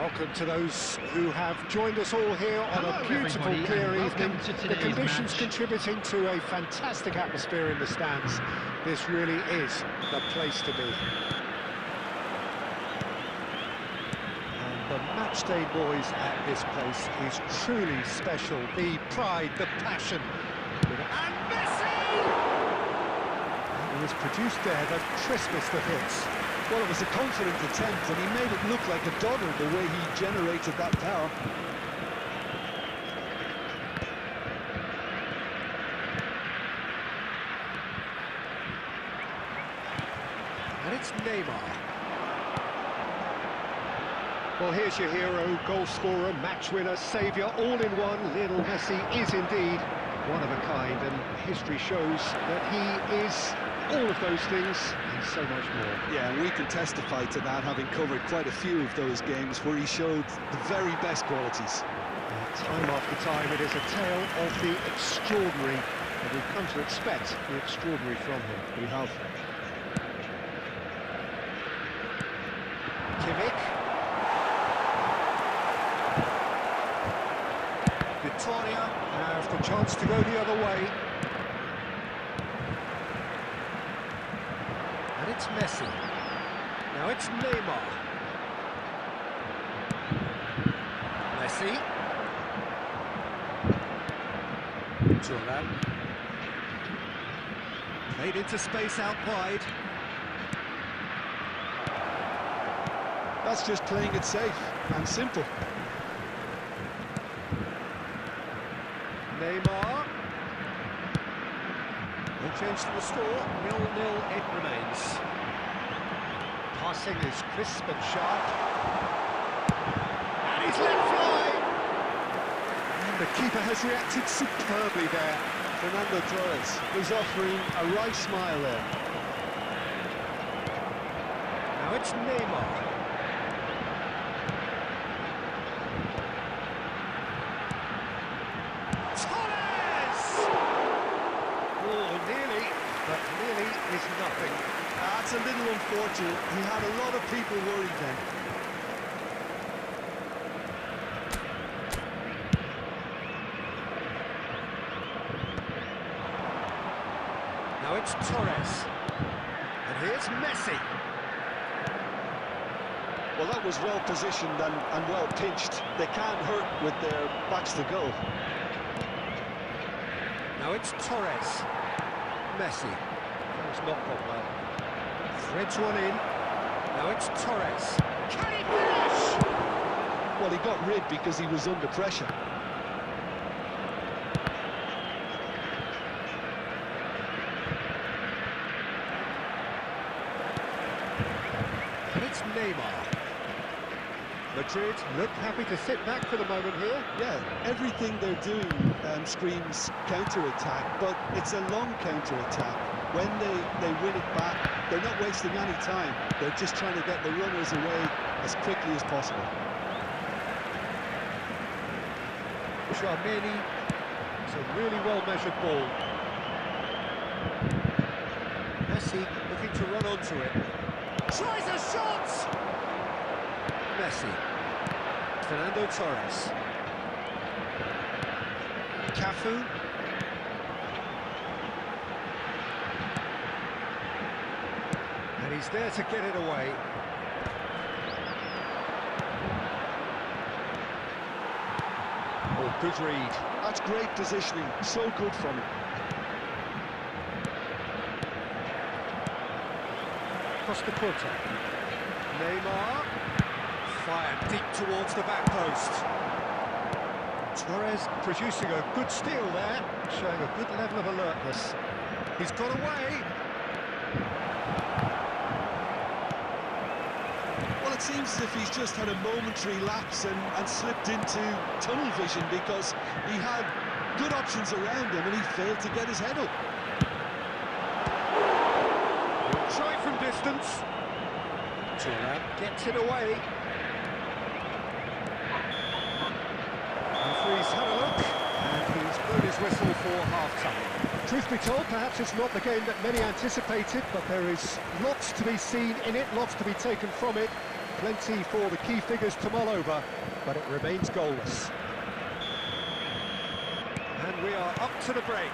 Welcome to those who have joined us all here on a beautiful, clear evening. The conditions contributing to a fantastic atmosphere in the stands. This really is the place to be. And the matchday noise at this place is truly special. The pride, the passion. And Messi! It was produced there, the crispest of hits. Well, it was a confident attempt, and he made it look like a dodder the way he generated that power. And it's Neymar. Well, here's your hero, goal scorer, match winner, saviour, all in one. Lionel Messi is indeed one of a kind, and history shows that he is all of those things and so much more. Yeah, and we can testify to that, having covered quite a few of those games where he showed the very best qualities. Time after time, it is a tale of the extraordinary, and we've come to expect the extraordinary from him. We have. Kimmich. Victoria has the chance to go the other way. And it's Messi. Now it's Neymar. Messi. Thuram. Played into space out wide. That's just playing it safe and simple. Neymar. No change to the score, 0-0 it remains. Passing is crisp and sharp. And he's let fly! And the keeper has reacted superbly there. Fernando Torres is offering a right smile there. Now it's Neymar. But nearly is nothing. That's a little unfortunate. He had a lot of people worried then. Now it's Torres. And here's Messi. Well, that was well positioned and well pinched. They can't hurt with their backs to goal. Now it's Torres. Messi. That's not gone well. Threads one in. Now it's Torres. Can he finish? Well, he got rid because he was under pressure. And it's Neymar. Madrid look happy to sit back for the moment here. Yeah, everything they're doing screams counter-attack, but it's a long counter-attack. When they win it back, they're not wasting any time. They're just trying to get the runners away as quickly as possible. Tchouameni, it's a really well-measured ball. Messi looking to run onto it. Tries a shot! Messi. Fernando Torres. Cafu. And he's there to get it away. Oh, good read. That's great positioning, so good from him. Costa Curta. Neymar. Fired deep towards the back post. Torres producing a good steal there, showing a good level of alertness. He's got away. Well, it seems as if he's just had a momentary lapse and slipped into tunnel vision because he had good options around him and he failed to get his head up. He'll try from distance. Thuram gets it away. Referee's had a look, and he's blown his whistle for half-time. Truth be told, perhaps it's not the game that many anticipated, but there is lots to be seen in it, lots to be taken from it. Plenty for the key figures to mull over, but it remains goalless. And we are up to the break.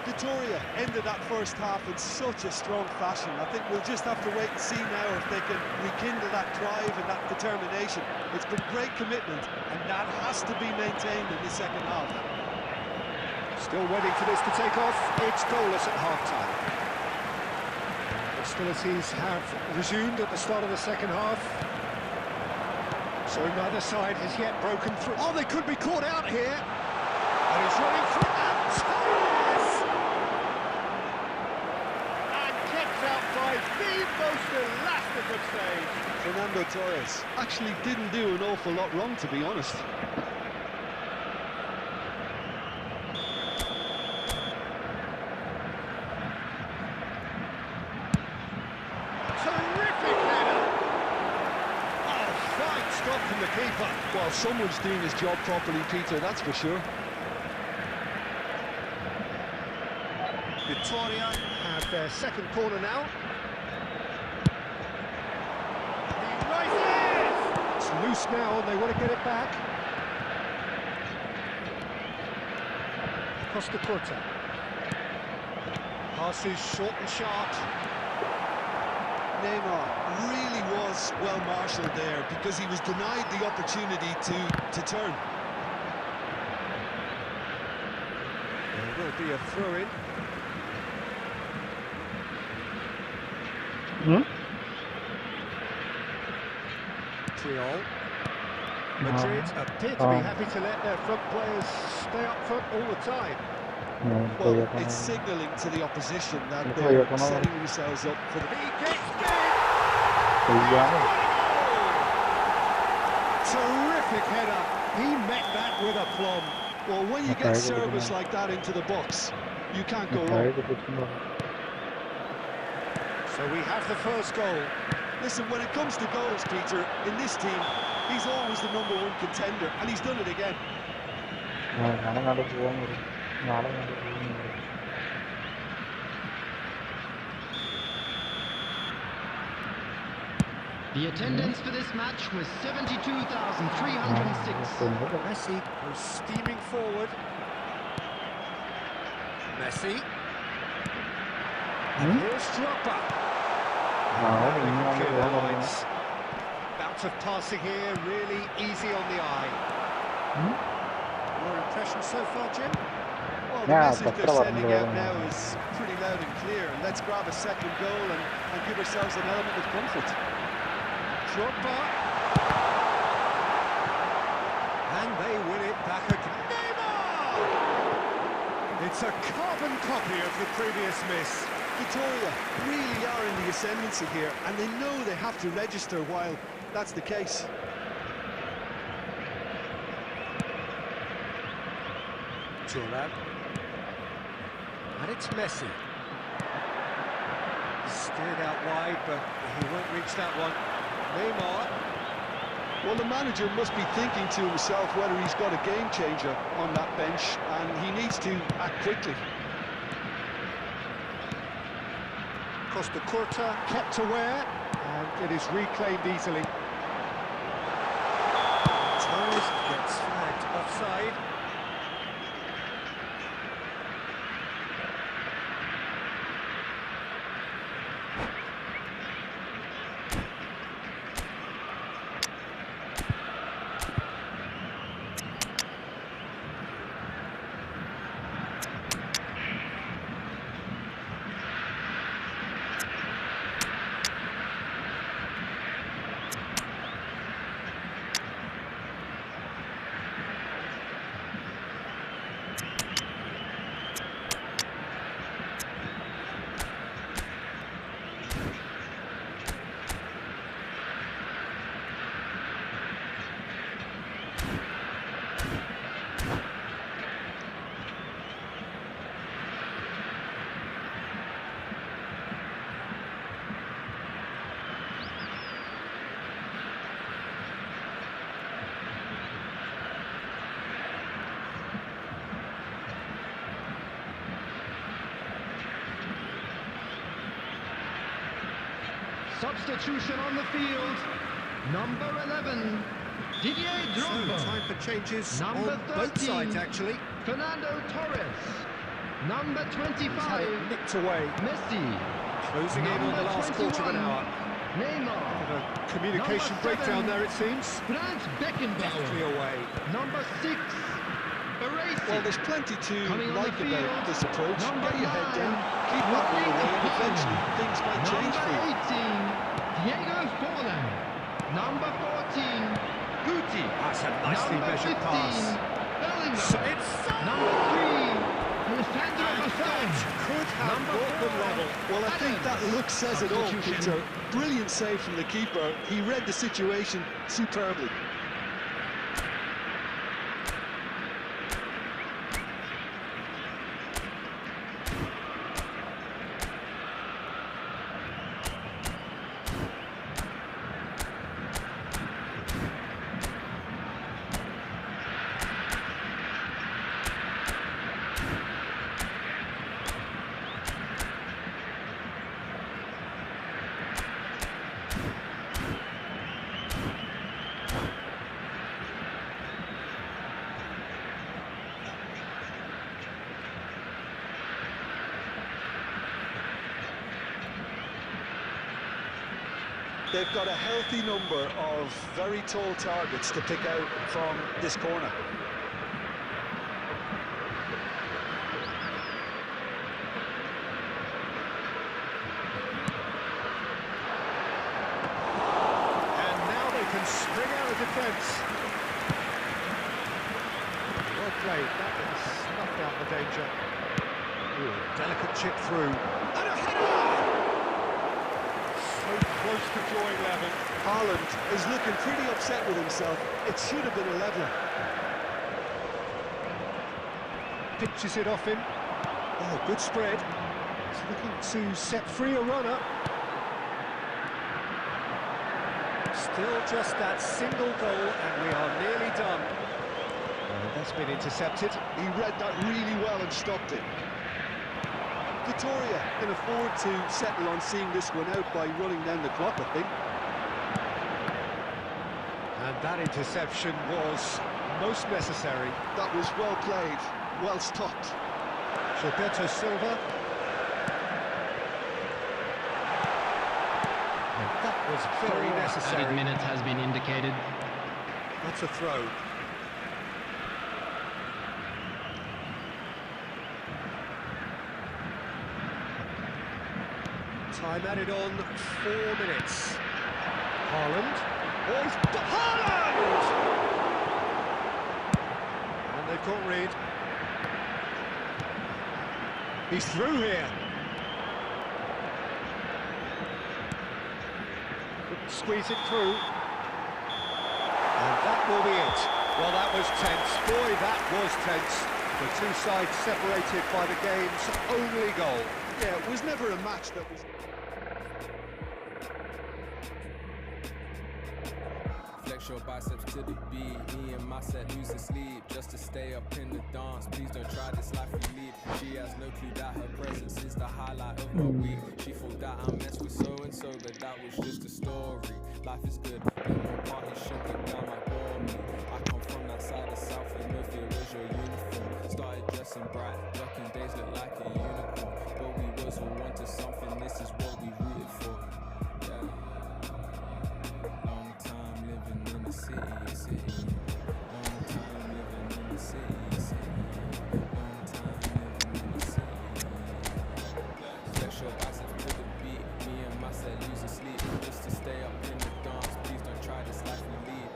Vitoria ended that first half in such a strong fashion. I think we'll just have to wait and see now if they can rekindle that drive and that determination. It's been great commitment, and that has to be maintained in the second half. Still waiting for this to take off. It's goalless at half-time. Hostilities have resumed at the start of the second half. So neither side has yet broken through. Oh, they could be caught out here. And he's running through and Torres! And kept out by the most elastic of stage. Fernando Torres actually didn't do an awful lot wrong, to be honest. From the keeper. Well, someone's doing his job properly, Peter, that's for sure. Vitoria have their second corner now. He rises! It's loose now and they want to get it back. Costa Curta. Passes short and sharp. Neymar really was well marshalled there because he was denied the opportunity to turn. There will be a throw-in. Triol. Madrid appear to be happy to let their front players stay up front all the time. Well, it's signalling to the opposition that they're setting themselves up for the... He gets big! Terrific header. He met that with aplomb. Well, when you get service like that into the box, you can't go wrong. So we have the first goal. Listen, when it comes to goals, Peter, in this team, he's always the #1 contender, and he's done it again. The attendance for this match was 72,306. Messi goes steaming forward. Messi. And here's Drogba. Clear lines. Bounce of passing here, really easy on the eye. Your impression so far, Jim? Well, the message they're sending out now is pretty loud and clear. Let's grab a second goal and give ourselves an element of comfort. Drogba. And they win it back again. Neymar! It's a carbon copy of the previous miss. Vitoria really are in the ascendancy here, and they know they have to register while that's the case. Thuram. And it's Messi. Steered out wide, but he won't reach that one. Neymar. Well, the manager must be thinking to himself whether he's got a game changer on that bench, and he needs to act quickly. Costa Curta kept aware, and it is reclaimed easily. Torres gets flagged offside. Substitution on the field. Number 11, Didier So, Drogba. time for changes Number on both 13. sides, actually. Fernando Torres. Number He's had 25, it nicked away. Messi. Closing in on the last quarter of an hour. Neymar. A communication Number breakdown 7. there, it seems. Franz Deftly Beckenbauer. away. Number 6, Baresi. Well, there's plenty to Coming on the like field, about this approach. number Get your head 9, down, keep knocking Erling away, and Haaland. eventually things might change for you. Number 18, Diego Forlan. Number 14, Guti. That's a nicely Number measured 15, pass. Bellingham. So it's Number 3, Alessandro and Bastoni. that could have Number brought them 4, level. Well, I think that Adams. look says it all, Substitution. Peter. Brilliant save from the keeper. He read the situation superbly. They've got a healthy number of very tall targets to pick out from this corner. And now they can spring out of defence. Well played. That has snuffed out the danger. Ooh, delicate chip through. And a header! So close to drawing level. Haaland is looking pretty upset with himself. It should have been a leveller. Pitches it off him. Oh, good spread. He's looking to set free a runner. Still just that single goal, and we are nearly done. That's been intercepted. He read that really well and stopped it. Victoria can afford to settle on seeing this one out by running down the clock, I think. And that interception was most necessary. That was well played, well stopped. Gilberto Silva. And that was very Added necessary. minutes has been indicated. That's a throw. Time added on 4 minutes. Haaland. Oh, he's Haaland! And they've got Reed. He's through here. Couldn't squeeze it through. And that will be it. Well, that was tense. Boy, that was tense. The two sides separated by the game's only goal. Yeah, it was never a match that was... Flex your biceps to the beat. Me and my set losing sleep just to stay up in the dance. Please don't try this life we lead. She has no clue that her presence is the highlight of my week. She thought that I messed with so and so, but that was just a story. Life is good, no more party sugar down my bore me. I come from that side of South and no fear was your uniform. Started dressing bright, working days look like a unicorn. But we was all wanted something, this is what we rooted for. Yeah. Long time living in the city, a city. Long time living in the city, a city. Long time living in the city. Flex your biceps to the beat. Me and my set losing sleep just to stay up in the dance. Please don't try this life we lead.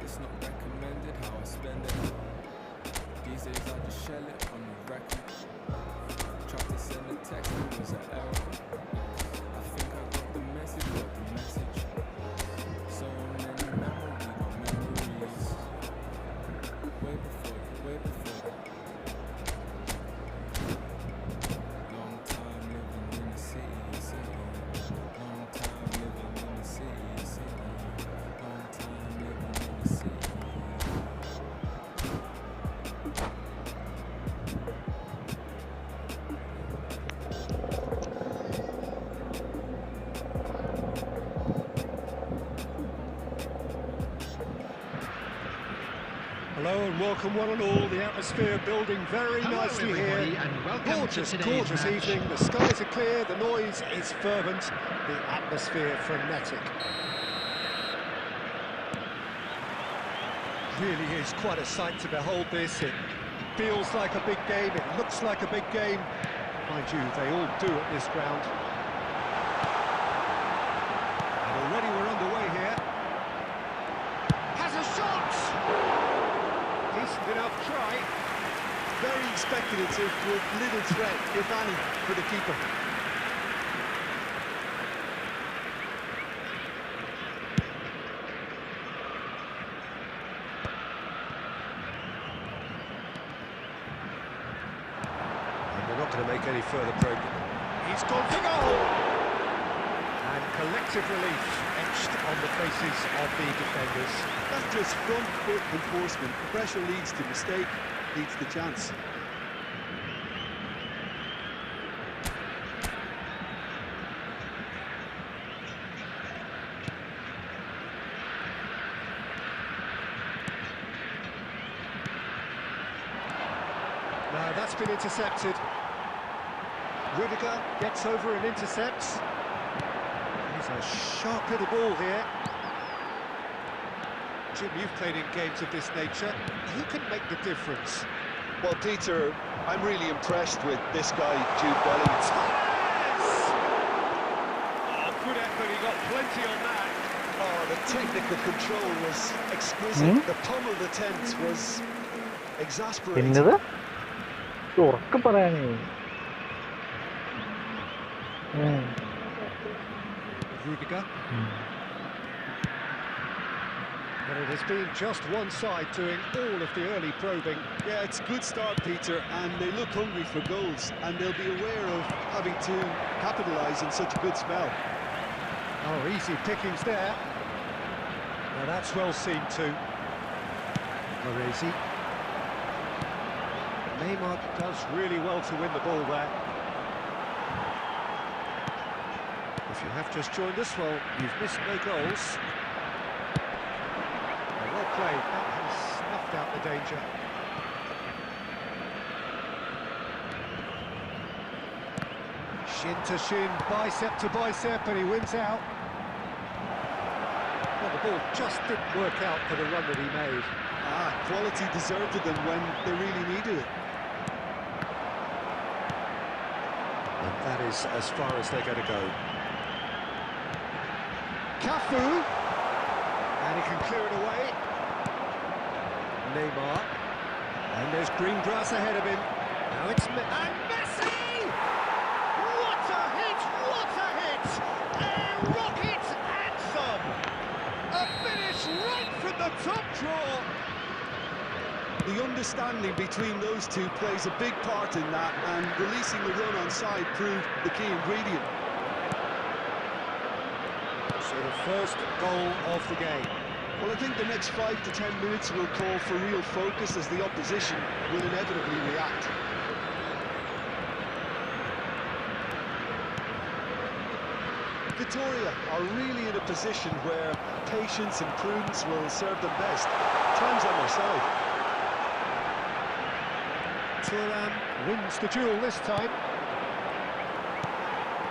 It's not recommended how I spend it. These days I just shell it on the record. Tried to send a text, it was an error. welcome one and all. The atmosphere building very Hello nicely everybody here. and welcome Gorgeous, to today's gorgeous match. evening. The skies are clear, the noise is fervent, the atmosphere frenetic. Really is quite a sight to behold this. It feels like a big game, it looks like a big game. Mind you, they all do at this ground. And already we're underway here. Has a shot! Decent enough try. Very speculative with little threat, if any, for the keeper. And they're not going to make any further progress. He's gone for goal! And collective relief etched on the faces of the defenders. That's just front foot enforcement. Pressure leads to mistake, leads to chance. Now that's been intercepted. Rudiger gets over and intercepts. He's a sharp little ball here. Jim, you've played in games of this nature. Who can make the difference? Well, Peter, I'm really impressed with this guy, Jude Bellingham. Oh, good effort, he got plenty on that. Oh, the technical control was exquisite. The pummel attempt was exasperating. എന്നത് ഉറക്കെ പറയാനേ Rudiger. But it has been just one side doing all of the early probing. Yeah, it's a good start, Peter, and they look hungry for goals, and they'll be aware of having to capitalise in such a good spell. Oh, easy pickings there. Now that's well seen too. Maresi. Neymar does really well to win the ball there. If you have just joined us, well, you've missed no goals. Well played, that has snuffed out the danger. Shin to shin, bicep to bicep, and he wins out. Well, the ball just didn't work out for the run that he made. Quality deserted them when they really needed it. And that is as far as they're going to go. Cafu! And he can clear it away. Neymar. And there's green grass ahead of him. Now it's... And Messi! What a hit! What a hit! A rocket anthem! A finish right from the top draw! The understanding between those two plays a big part in that, and releasing the run on side proved the key ingredient. So the first goal of the game. Well, I think the next 5 to 10 minutes will call for real focus as the opposition will inevitably react. Vitoria are really in a position where patience and prudence will serve them best. Time's on their side. Thuram wins the duel this time.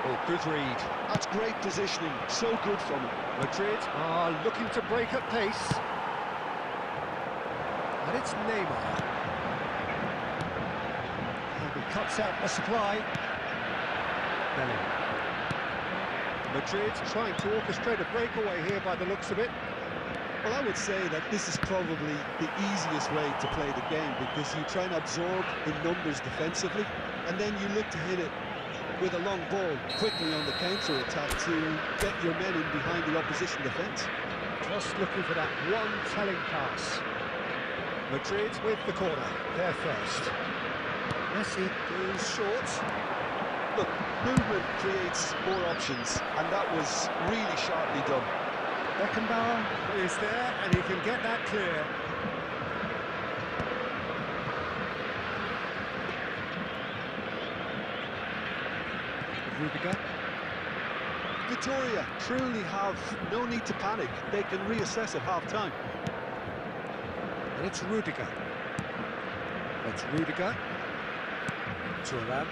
Oh, good read. That's great positioning, so good from him. Madrid are looking to break at pace. And it's Neymar. And he cuts out the supply. Bellingham. Madrid trying to orchestrate a breakaway here by the looks of it. Well, I would say that this is probably the easiest way to play the game, because you try and absorb in numbers defensively, and then you look to hit it with a long ball quickly on the counter-attack to get your men in behind the opposition defence. Just looking for that one telling pass. Madrid with the corner, there first. Messi goes short. Look, movement creates more options, and that was really sharply done. Beckenbauer is there, and he can get that clear. Rudiger. Vitoria truly have no need to panic. They can reassess at half-time. And it's Rudiger. It's Rudiger. Thuram.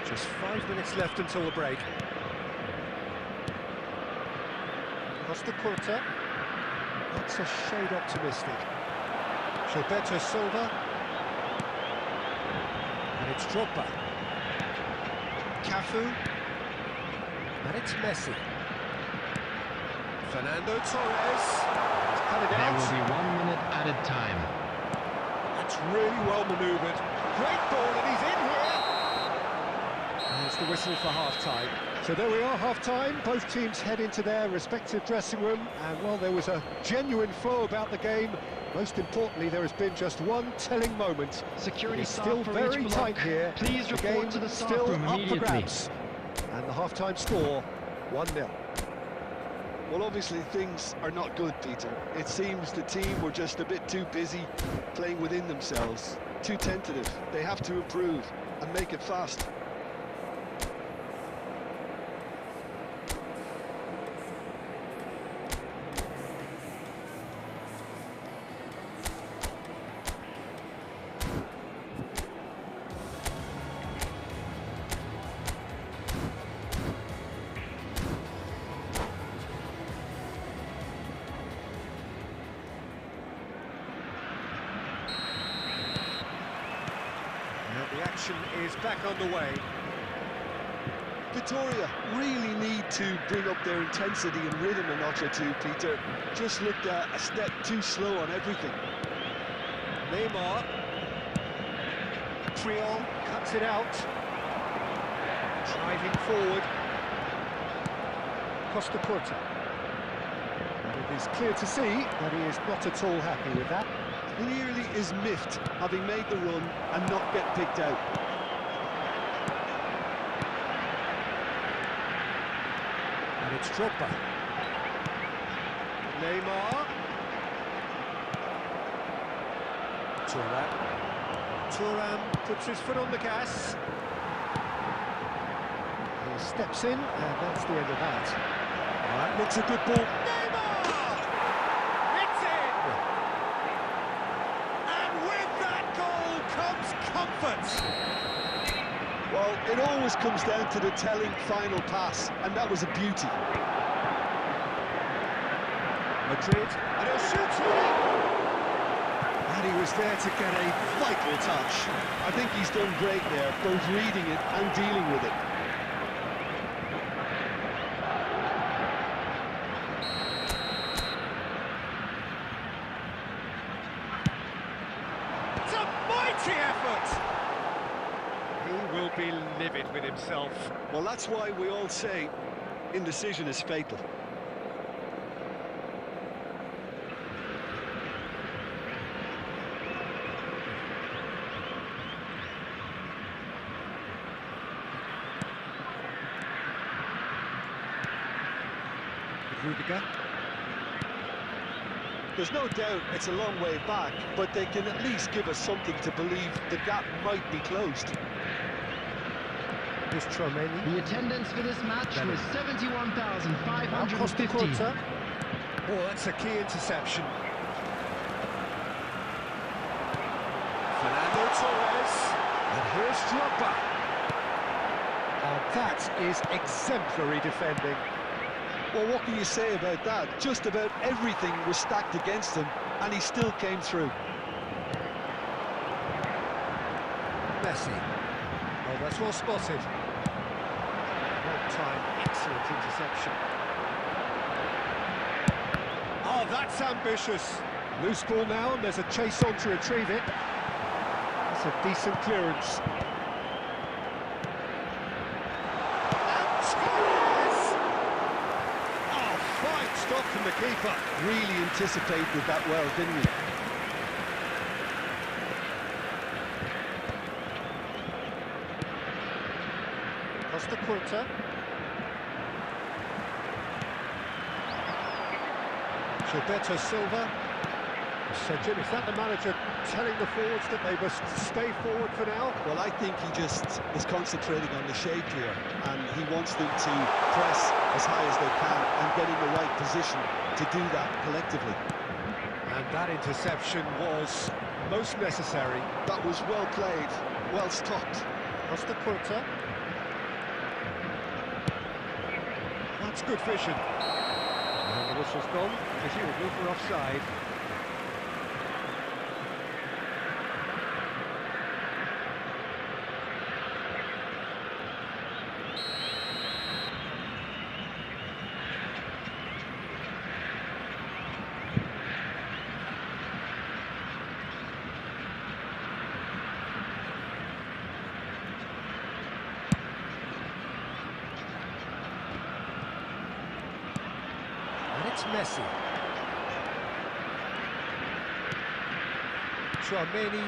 Just 5 minutes left until the break. Costa Curta. That's a shade optimistic. Gilberto Silva. And it's Drogba. Cafu. And it's Messi. Fernando Torres. He's cut it There out. will be 1 minute added time. That's really well manoeuvred. Great ball, and he's in here. And it's the whistle for half-time. So there we are, half-time. Both teams head into their respective dressing room. And while there was a genuine flow about the game, most importantly, there has been just one telling moment. Security It's staff still for very each tight block. here. Please The report game to the staff still room up for immediately. grabs. And the half-time score, 1-0. Well, obviously things are not good, Peter. It seems the team were just a bit too busy playing within themselves, too tentative. They have to improve and make it fast. The action is back underway. Victoria really need to bring up their intensity and rhythm a notch or two, Peter. Just looked a step too slow on everything. Neymar. Triol cuts it out. Driving forward. Costa Curta. And it is clear to see that he is not at all happy with that. Clearly is miffed, having made the run and not get picked out. And it's Drogba. Neymar. Thuram puts his foot on the gas. He steps in, and that's the end of that. That looks a good ball. Neymar! It's in! And with that goal comes comfort. Well, it always comes down to the telling final pass, and that was a beauty. Madrid, and he'll shoot it! And he was there to get a vital touch. I think he's done great there, both reading it and dealing with it. It's a mighty effort! He will be livid with himself. Well, that's why we all say indecision is fatal. Rudiger. There's no doubt it's a long way back, but they can at least give us something to believe the gap might be closed. Here's Tromeni. The attendance for this match was Costa 71,550. Curta. Oh, that's a key interception. Fernando Torres. And here's Drogba. And that is exemplary defending. Well, what can you say about that? Just about everything was stacked against him, and he still came through. Messi. Oh, that's well spotted. Long time, excellent interception. Oh, that's ambitious. Loose ball now, and there's a chase on to retrieve it. That's a decent clearance. And Torres! Oh, fine stop from the keeper. Really anticipated that well, didn't he? Costa Curta. Gilberto Silva. So, Jim, is that the manager telling the forwards that they must stay forward for now? Well, I think he just is concentrating on the shape here, and he wants them to press as high as they can and get in the right position to do that collectively. And that interception was most necessary. That was well played, well stopped. Costa Curta. That's good vision. And the whistle's gone, presumably for offside. It's Messi. Tchouameni.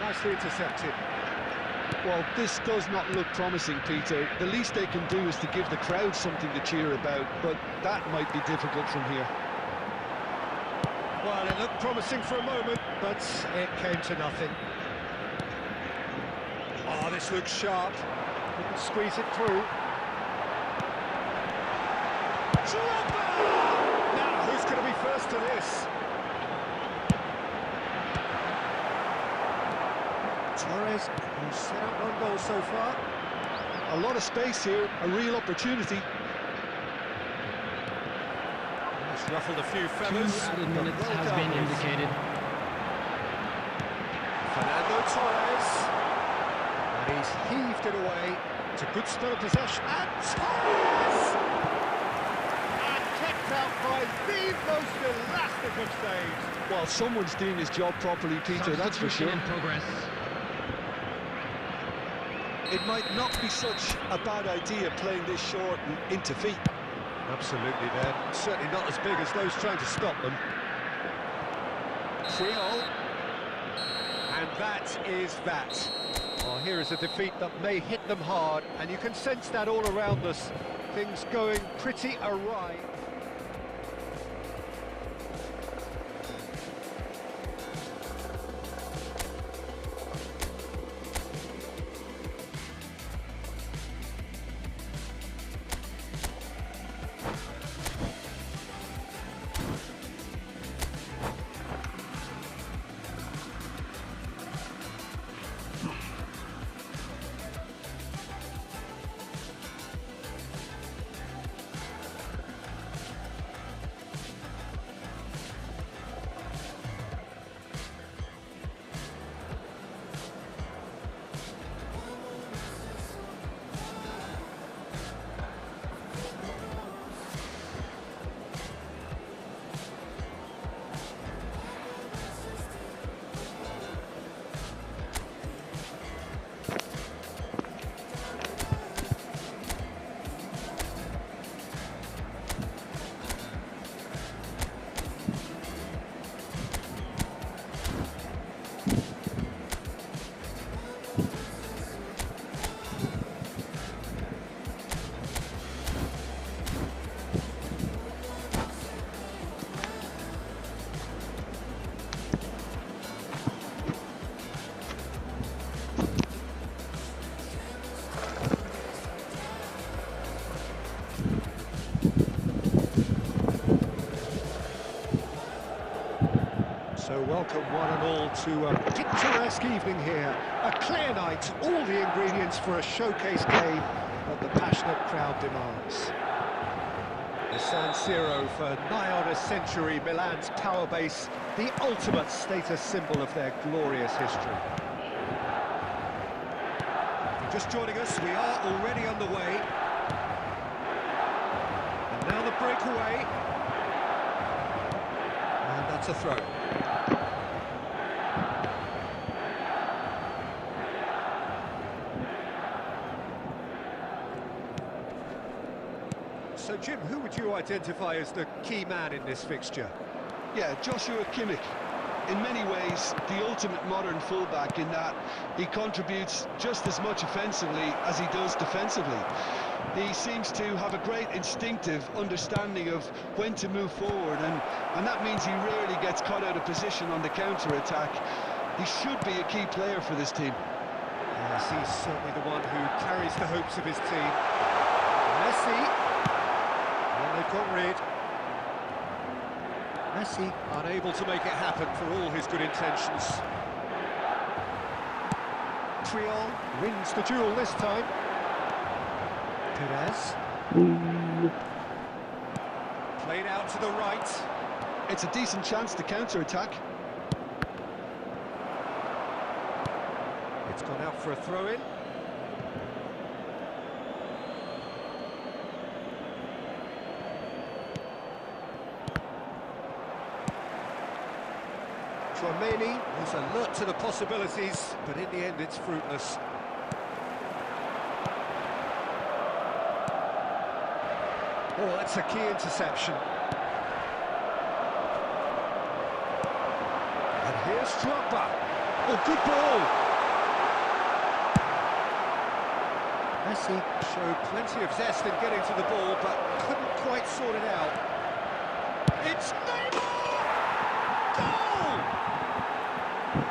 Nicely intercepted. Well, this does not look promising, Peter. The least they can do is to give the crowd something to cheer about, but that might be difficult from here. Well, it looked promising for a moment, but it came to nothing. Oh, this looks sharp. Couldn't squeeze it through. Now, who's going to be first to this? Torres, who's set up one goal so far. A lot of space here, a real opportunity. It's ruffled a few feathers. 2 added minutes has been indicated. Fernando Torres. And he's heaved it away. It's a good spell of possession. And Torres! And kept out by the most elastic of saves. Well, someone's doing his job properly, Peter, that's for sure. In progress. It might not be such a bad idea playing this short and into feet. Absolutely, they're certainly not as big as those trying to stop them. Triol. And that is that. Well, here is a defeat that may hit them hard, and you can sense that all around us. Things going pretty awry. So welcome one and all to a picturesque evening here. A clear night, all the ingredients for a showcase game that the passionate crowd demands. The San Siro for nigh on a century, Milan's power base, the ultimate status symbol of their glorious history. If you're just joining us, we are already underway. And now the breakaway. And that's a throw. So, Jim, who would you identify as the key man in this fixture? Yeah, Joshua Kimmich. In many ways, the ultimate modern fullback in that he contributes just as much offensively as he does defensively. He seems to have a great instinctive understanding of when to move forward, and that means he rarely gets caught out of position on the counter-attack. He should be a key player for this team. Yes, he's certainly the one who carries the hopes of his team. Messi. And they've got rid. Messi unable to make it happen for all his good intentions. Triol wins the duel this time. Perez. Played out to the right. It's a decent chance to counter-attack. It's gone out for a throw-in. Tchouaméni is alert to the possibilities, but in the end it's fruitless. Oh, that's a key interception. And here's Drogba. Oh, good ball. Messi showed plenty of zest in getting to the ball, but couldn't quite sort it out. It's Neymar! Goal!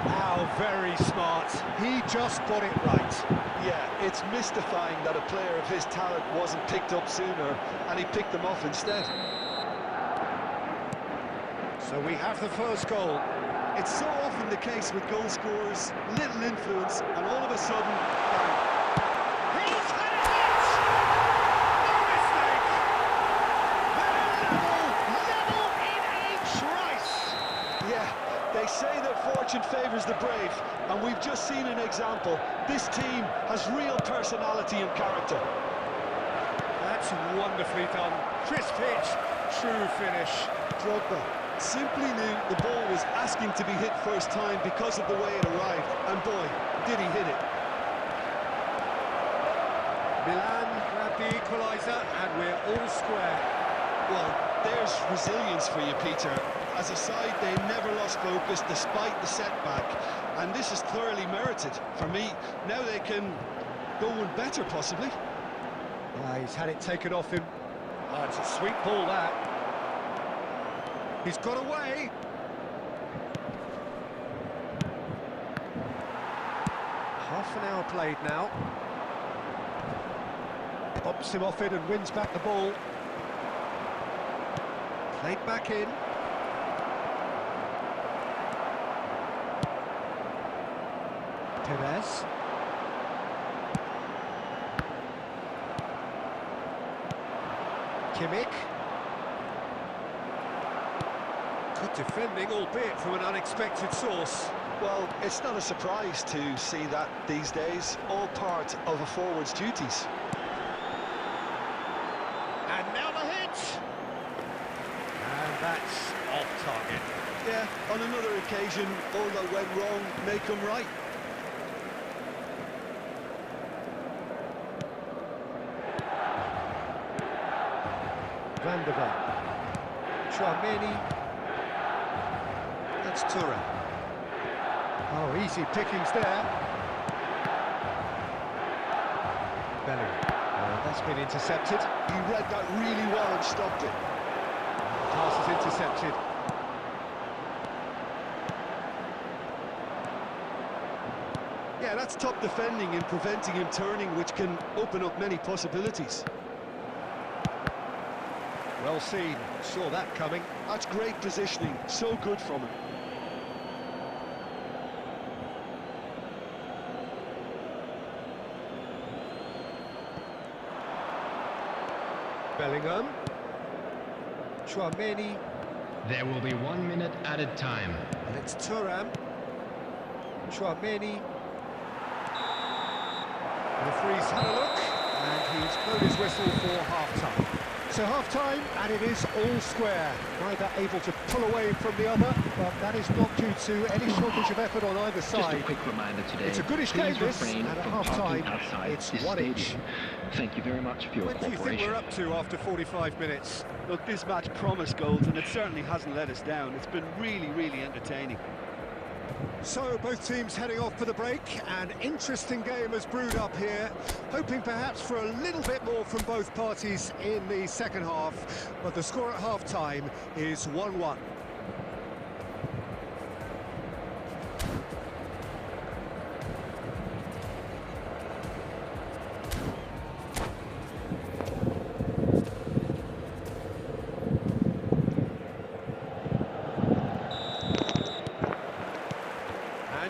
How very smart. He just got it right. Yeah, it's mystifying that a player of his talent wasn't picked up sooner, and he picked them off instead. So we have the first goal. It's so often the case with goal scorers, little influence, and all of a sudden, bang. He's had it! No mistake! Level in a trice! Yeah, they say that fortune favours the brave, and we've just seen an example. This team has real personality and character. That's wonderfully done. Crisp hit, true finish. Drogba simply knew the ball was asking to be hit first time because of the way it arrived, and boy, did he hit it. Milan grabbed the equaliser, and we're all square. Well, there's resilience for you, Peter. As a side, they never lost focus despite the setback, and this is thoroughly merited. For me, now they can go one better, possibly. He's had it taken off him. Oh, it's a sweet ball, that. He's got away. Half an hour played now. Pops him off it and wins back the ball. Played back in. Perez. Kimmich. Good defending, albeit from an unexpected source. Well, it's not a surprise to see that these days, all part of a forward's duties. And now the hit! And that's off target. Yeah, on another occasion, all that went wrong may come right. Van der Vaart. Tchouaméni. That's Thuram. Oh, easy pickings there. Bellingham. Oh, that's been intercepted. He read that really well and stopped it. Pass is intercepted. Yeah, that's top defending and preventing him turning, which can open up many possibilities. Well seen. Saw that coming. That's great positioning. So good from him. Bellingham. Tchouaméni. There will be 1 minute added time. And it's Thuram. Tchouaméni. The referee's had a look, and he's blown his whistle for half-time. So half-time, and it is all square. Neither able to pull away from the other, but that is not due to any shortage of effort on either side. Just a quick reminder today. It's a goodish game, this, and at half-time, outside it's this 1 stadium. each. Thank you very much for your What do you cooperation. think we're up to after 45 minutes? Look, this match promised goals, and it certainly hasn't let us down. It's been really, really entertaining. So both teams heading off for the break. An interesting game has brewed up here, hoping perhaps for a little bit more from both parties in the second half, but the score at half-time is 1-1.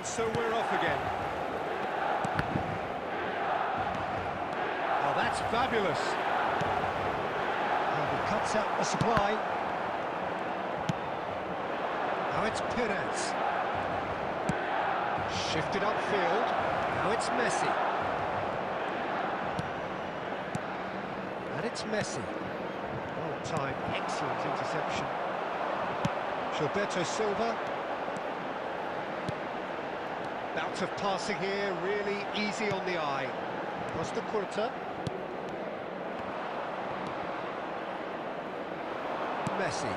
And so we're off again. Oh, that's fabulous. And he cuts out the supply. Now it's Perez. Shifted upfield. Now it's Messi. And it's Messi. Well timed, excellent interception. Gilberto Silva. Bout of passing here, really easy on the eye. Costa Curta. Messi.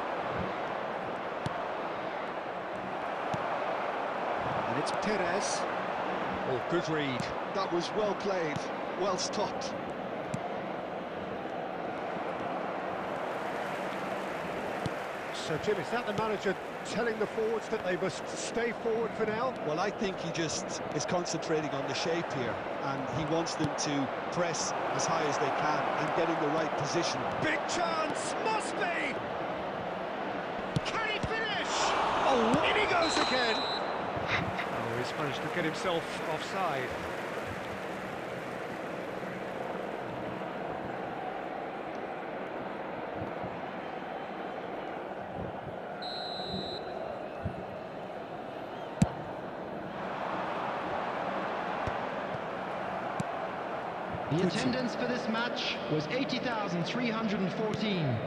And it's Perez. Oh, good read. That was well played, well stopped. So, Jim, is that the manager telling the forwards that they must stay forward for now? Well, I think he just is concentrating on the shape here, and he wants them to press as high as they can and get in the right position. Big chance, must be! Can he finish? Oh, in he goes again! Oh, he's managed to get himself offside. The attendance for this match was 80,314.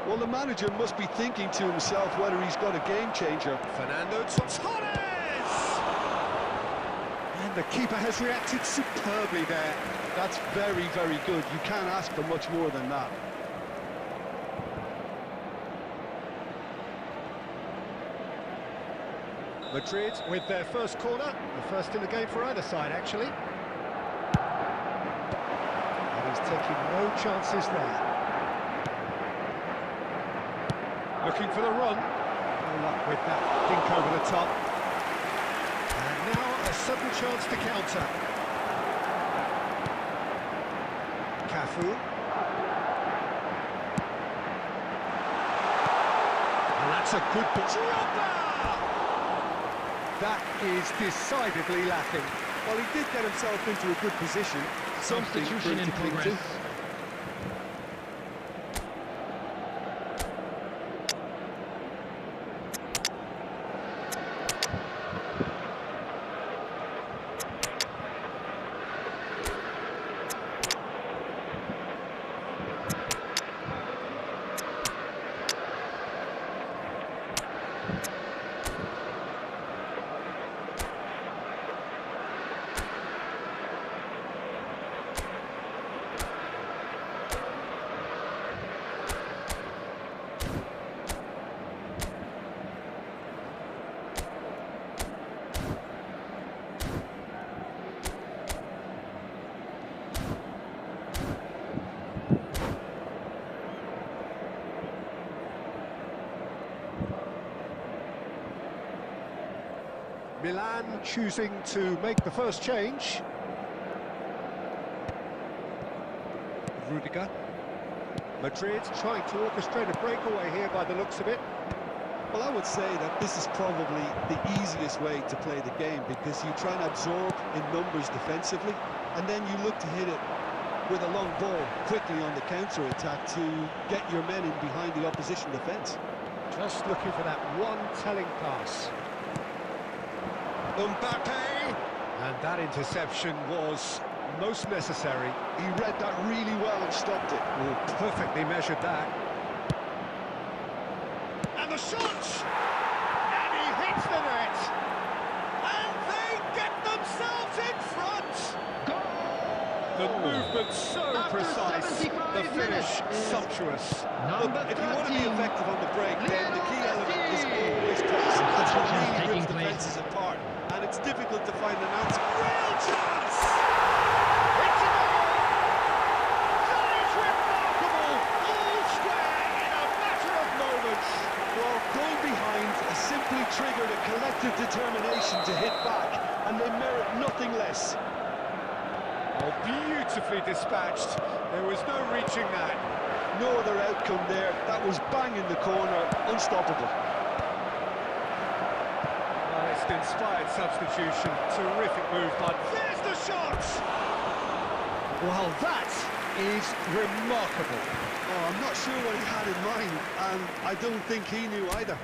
Well, the manager must be thinking to himself whether he's got a game changer. Fernando Torres! And the keeper has reacted superbly there. That's very, very good. You can't ask for much more than that. Madrid with their first corner, the first in the game for either side, actually. And he's taking no chances there. Looking for the run. No luck with that dink over the top. And now a sudden chance to counter. Cafu. And that's a good ball. That is decidedly lacking. Well, he did get himself into a good position. Something for Substitution him in to cling to. progress. Milan choosing to make the first change. Rudiger. Madrid trying to orchestrate a breakaway here by the looks of it. Well, I would say that this is probably the easiest way to play the game, because you try and absorb in numbers defensively, and then you look to hit it with a long ball quickly on the counter-attack to get your men in behind the opposition defence. Just looking for that one telling pass. Mbappe! And that interception was most necessary. He read that really well and stopped it. Oh, perfectly measured that. And the shot! And he hits the net! And they get themselves in front! The movement so precise, the finish sumptuous. Look, if you want to be effective on the break, then the key element is always pass. That's what really rips defences apart. And it's difficult to find an answer. Real chance! It's a goal! That is remarkable! All square in a matter of moments! Well, going behind has simply triggered a collective determination to hit back, and they merit nothing less. Oh, beautifully dispatched. There was no reaching that. No other outcome there. That was bang in the corner, unstoppable. inspired substitution. Terrific move, bud. There's the shot! Well, that is remarkable. Oh, I'm not sure what he had in mind, and I don't think he knew either.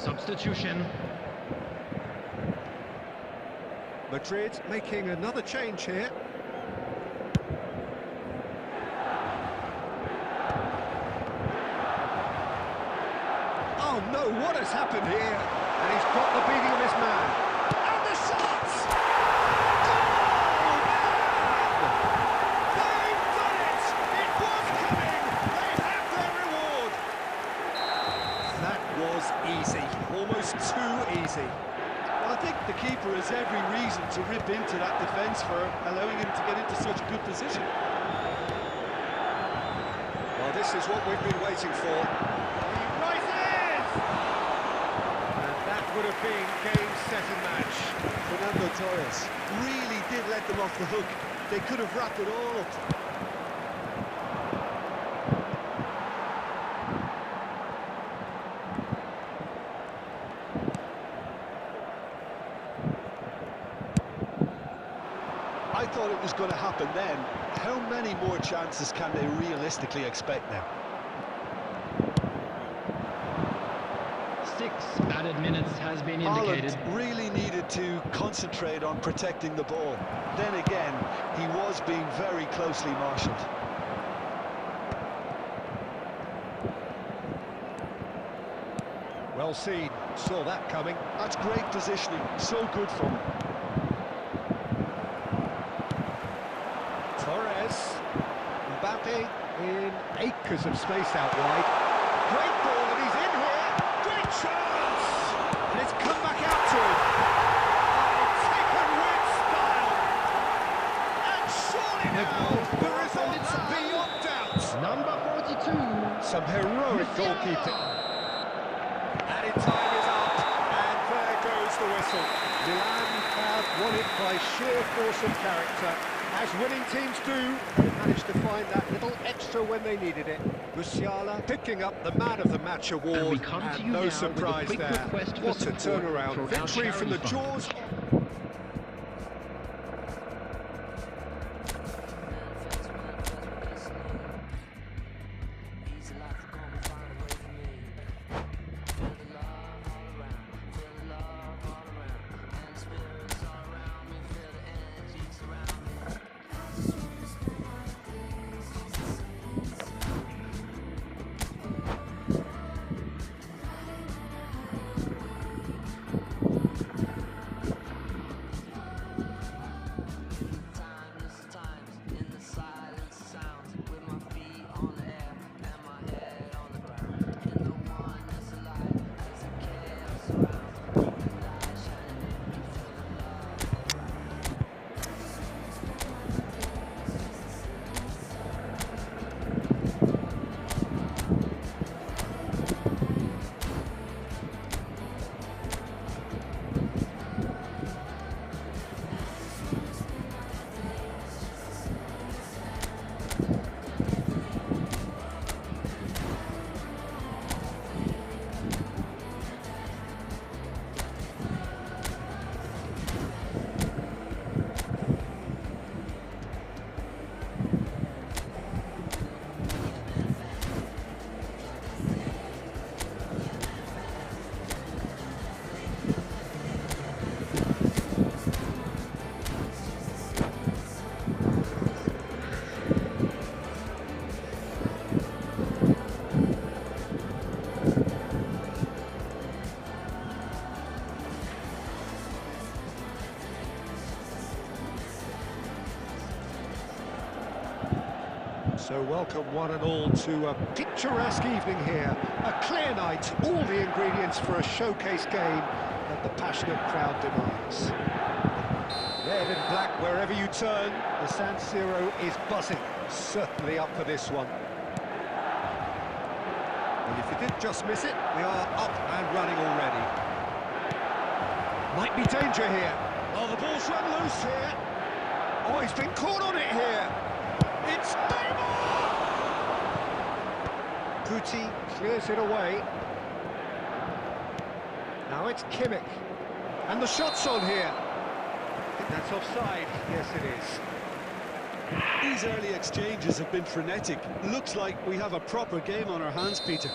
Substitution. Madrid making another change here. Oh no, what has happened here? And he's got the beating of his man. And the shots! Goal! They've done it! It was coming! They have their reward! That was easy, almost too easy. Well, I think the keeper has every reason to rip into that defence for allowing him to get into such a good position. Well, this is what we've been waiting for. He rises! And that would have been game, set and match. Fernando Torres really did let them off the hook. They could have wrapped it all up. I thought it was going to happen then. How many more chances can they realistically expect now? 6 added minutes has been indicated. Haaland really needed to concentrate on protecting the ball. Then again, he was being very closely marshalled. Well seen, saw that coming. That's great positioning, so good from him. Torres, Mbappe in acres of space out wide. Great ball, and he's in here. Great chance! And it's come back out to him. Oh, taken with style. And surely now, the results are beyond doubt. Number 42. Some heroic goalkeeping. Added time is up, and there goes the whistle. Milan have won it by sheer force of character. As winning teams do, they managed to find that little extra when they needed it. Musiala picking up the Man of the Match award, and no surprise there. What a turnaround. Victory from the jaws. So welcome one and all to a picturesque evening here. A clear night, all the ingredients for a showcase game that the passionate crowd demands. Red and black wherever you turn, the San Siro is buzzing. Certainly up for this one. And if you did just miss it, we are up and running already. Might be danger here. Oh, the ball's run loose here. Oh, he's been caught on it here. It's Neymar! Guti clears it away. Now it's Kimmich. And the shot's on here. I think that's offside. Yes, it is. These early exchanges have been frenetic. Looks like we have a proper game on our hands, Peter.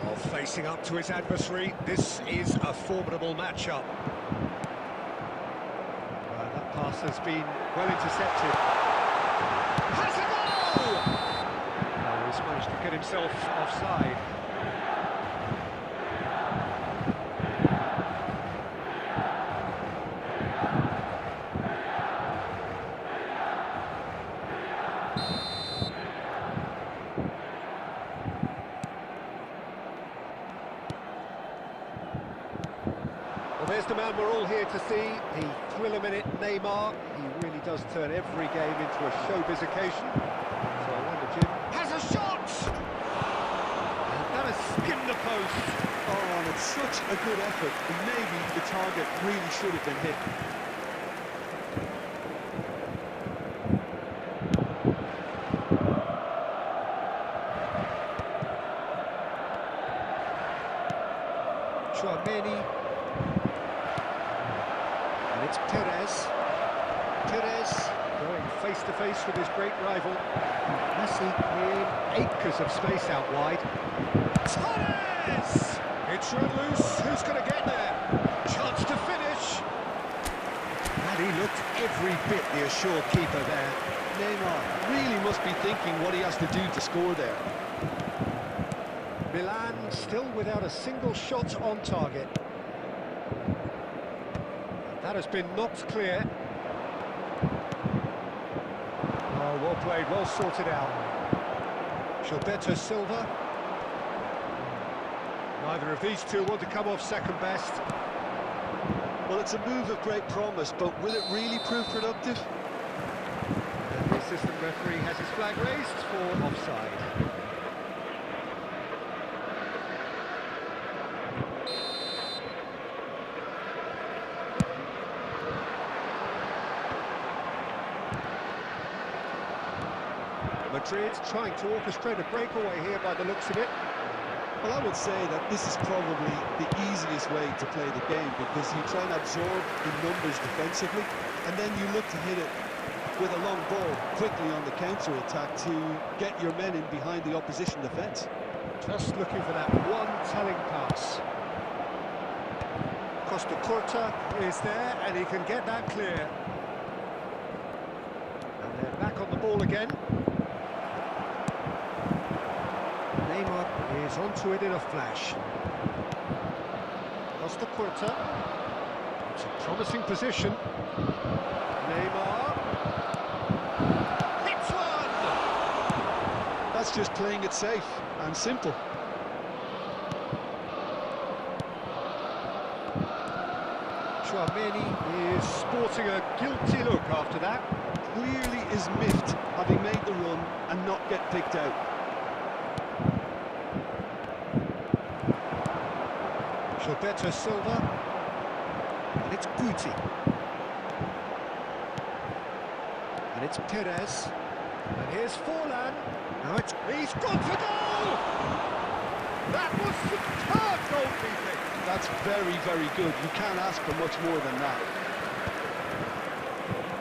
Oh, facing up to his adversary, this is a formidable matchup. That pass has been well intercepted. Has a goal! Oh, he's managed to get himself offside. Well, there's the man we're all here to see, the thriller-minute Neymar. He really does turn every game into a showbiz occasion. So I wonder, Jim... Has a shot! And that has skimmed the post. Oh, and it's such a good effort, and maybe the target really should have been hit. Chouameni. And it's Perez. Perez going face-to-face with his great rival. Messi in acres of space out wide. Torres! It's run loose. Who's going to get there? Chance to finish. And he looked every bit the assured keeper there. Neymar really must be thinking what he has to do to score there. Milan still without a single shot on target. That has been knocked clear. Oh, well played, well sorted out. Gilberto Silva. Neither of these two want to come off second best. Well, it's a move of great promise, but will it really prove productive? And the assistant referee has his flag raised for offside. Madrid trying to orchestrate a breakaway here by the looks of it. Well, I would say that this is probably the easiest way to play the game, because you try and absorb the numbers defensively, and then you look to hit it with a long ball quickly on the counter-attack to get your men in behind the opposition defence. Just looking for that one telling pass. Costa Curta is there, and he can get that clear. And they're back on the ball again. Neymar is onto it in a flash. Costa Curta. It's a promising position. Neymar. Hits one! That's just playing it safe and simple. Chouameni is sporting a guilty look after that. Clearly is miffed, having made the run and not get picked out. Gilberto Silva, and it's Guti, and it's Perez, and here's Forlan. Now he's gone for goal! That was superb goalkeeping. That's very, very good. You can't ask for much more than that.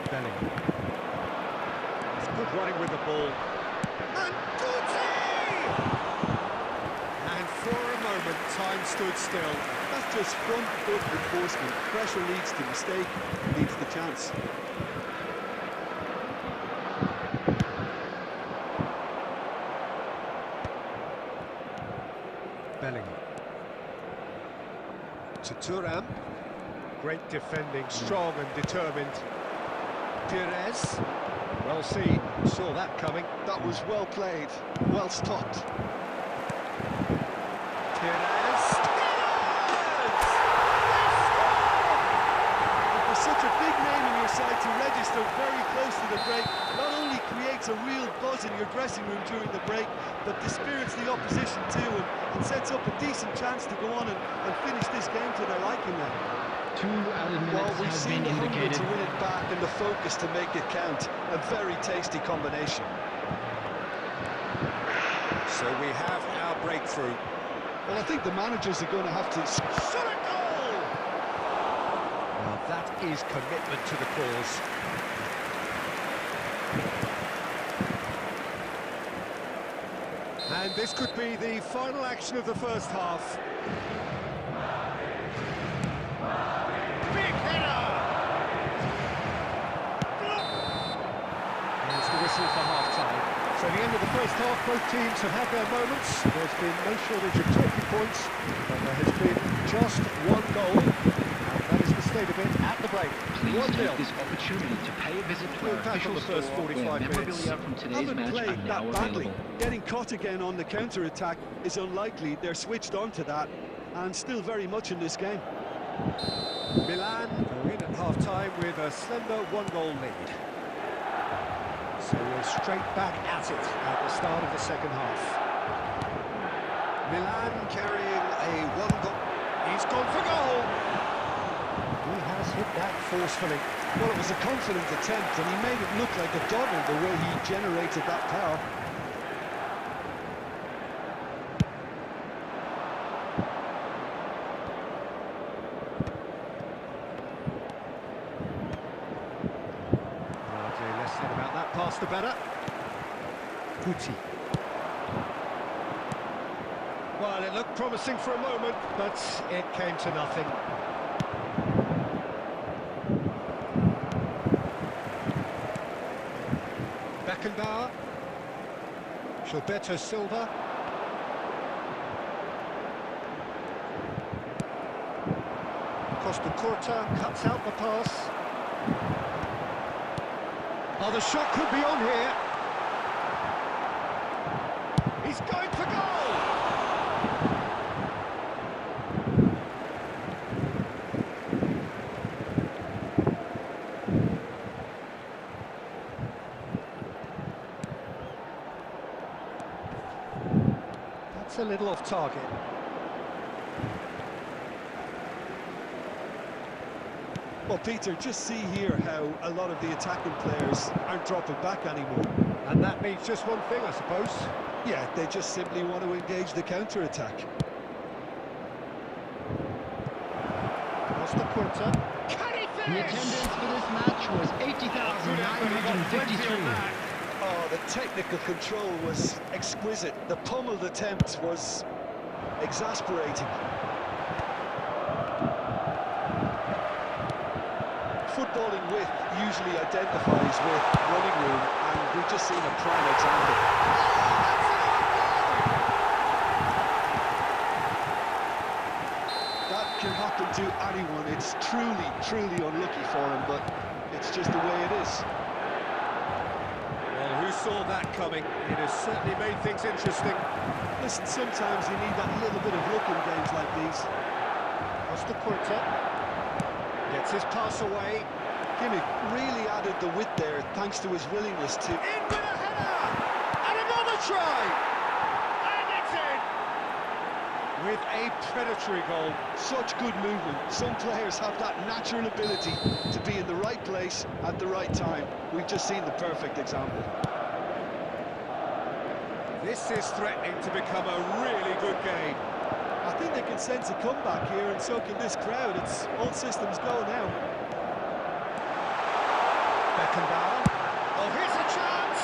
Bellingham. It's good running with the ball. And Guti! And for a moment, time stood still. That's just front foot enforcement. Pressure leads to mistake, leads to chance. Bellingham. To Thuram. Great defending, strong and determined. Perez, well seen, saw that coming. That was well played, well stopped. Perez! For such a big name in your side to register very close to the break, not only creates a real buzz in your dressing room during the break, but dispirits the opposition too, and sets up a decent chance to go on and finish this game to their liking now. 2 added Well, minutes we've have seen been the hunger indicated. to win it back and the focus to make it count. A very tasty combination. So we have our breakthrough. Well, I think the managers are going to have to... Shot a goal! Well, that is commitment to the cause. And this could be the final action of the first half. Big header! There's the whistle for half-time. So the end of the first half, both teams have had their moments. There's been no shortage of talking points, but there has been just one goal. And that is the state of it at the break. Please 1-0. take this opportunity to pay a visit to our We're back on official the first store 45 where minutes. memorabilia from today's Haven't match are played now that badly. available. Getting caught again on the counter-attack is unlikely. They're switched on to that, and still very much in this game. Milan go in at half-time with a slender one-goal lead. So we're straight back at it at the start of the second half. Milan carrying a one-goal... He's gone for goal! He has hit that forcefully. Well, it was a confident attempt, and he made it look like a double the way he generated that power. Less said about that pass, the better. Guti. Well, it looked promising for a moment, but it came to nothing. Beckenbauer. Gilberto Silva. Costa Curta cuts out the pass. Oh, the shot could be on here. He's going for goal! That's a little off target. Well, Peter, just see here how a lot of the attacking players aren't dropping back anymore. And that means just one thing, I suppose. Yeah, they just simply want to engage the counter-attack. Costa Curta. Can he The finish? attendance for this match was 80,953. Oh, the technical control was exquisite. The pummeled attempt was exasperating. Footballing width usually identifies with running room, and we've just seen a prime example. That can happen to anyone. It's truly, truly unlucky for him, but it's just the way it is. Well, who saw that coming? It has certainly made things interesting. Listen, sometimes you need that little bit of luck in games like these. Costa Curta gets his pass away. Gimmick really added the width there, thanks to his willingness to... In with a header! And another try! And it's in! With a predatory goal. Such good movement. Some players have that natural ability to be in the right place at the right time. We've just seen the perfect example. This is threatening to become a really good game. I think they can sense a comeback here, and so can this crowd. It's all systems go now. Beckenbauer. Oh, here's a chance!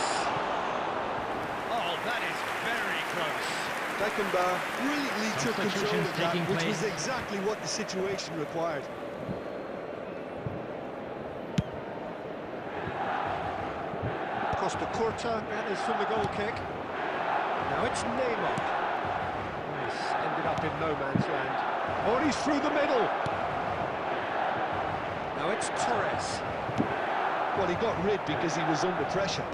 Oh, that is very close. Beckenbauer brilliantly took control of that, taking which was place. exactly what the situation required. Costa Curta, that is from the goal kick. Now it's Neymar. He's ended up in no man's land. Oh, and he's through the middle. Now it's Torres. Well, he got rid because he was under pressure.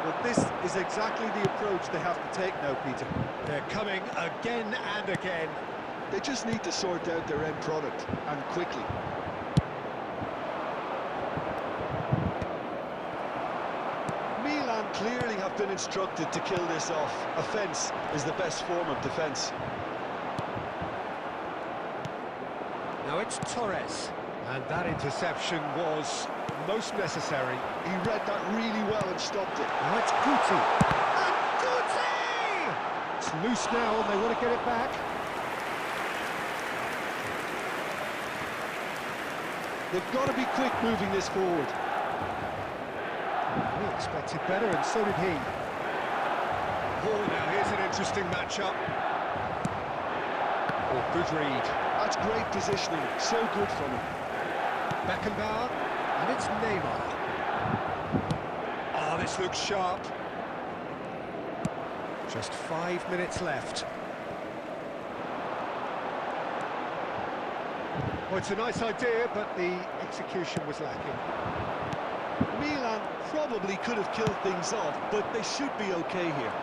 Well, this is exactly the approach they have to take now, Peter. They're coming again and again. They just need to sort out their end product, and quickly. Milan clearly have been instructed to kill this off. Offence is the best form of defence. Now it's Torres. And that interception was most necessary. He read that really well and stopped it. Now it's Guti. And Guti! It's loose now and they want to get it back. They've got to be quick moving this forward. We expected better, and so did he. Oh, now here's an interesting matchup. Oh, good read. That's great positioning, so good from him. Beckenbauer, and it's Neymar. Oh, this looks sharp. Just 5 minutes left. Well, it's a nice idea, but the execution was lacking. Milan probably could have killed things off, but they should be okay here.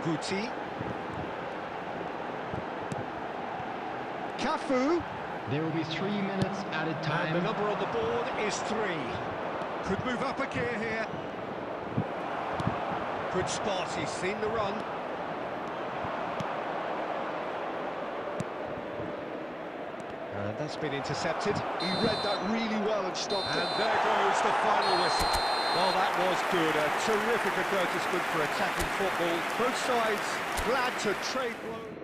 Guti. Cafu. There will be 3 minutes added And time. the number on the board is 3. Could move up a gear here. Good spot, he's seen the run. And that's been intercepted. He read that really well and stopped it. And there goes the final whistle. Well, that was good. A terrific advertisement for attacking football. Both sides glad to trade blows.